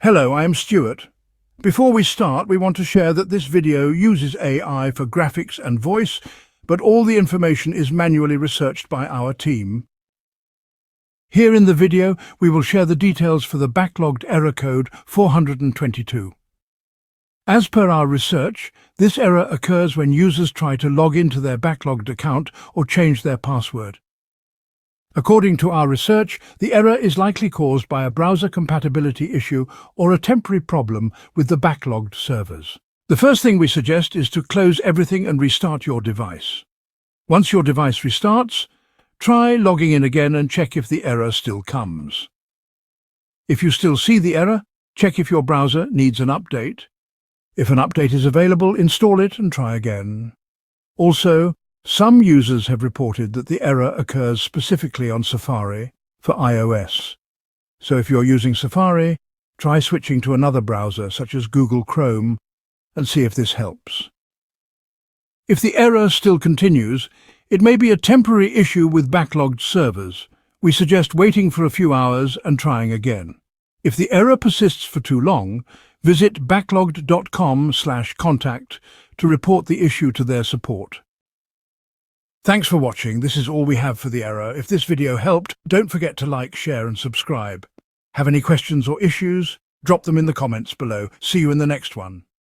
Hello, I am Stuart. Before we start, we want to share that this video uses AI for graphics and voice, but all the information is manually researched by our team. Here in the video, we will share the details for the backlogged error code 422. As per our research, this error occurs when users try to log into their backloggd account or change their password. According to our research, the error is likely caused by a browser compatibility issue or a temporary problem with the backloggd servers. The first thing we suggest is to close everything and restart your device. Once your device restarts, try logging in again and check if the error still comes. If you still see the error, check if your browser needs an update. If an update is available, install it and try again. Also, some users have reported that the error occurs specifically on Safari for iOS. So if you're using Safari, try switching to another browser such as Google Chrome and see if this helps. If the error still continues, it may be a temporary issue with backlogged servers. We suggest waiting for a few hours and trying again. If the error persists for too long, visit backloggd.com/contact to report the issue to their support. Thanks for watching. This is all we have for the error. If this video helped, don't forget to like, share and subscribe. Have any questions or issues? Drop them in the comments below. See you in the next one.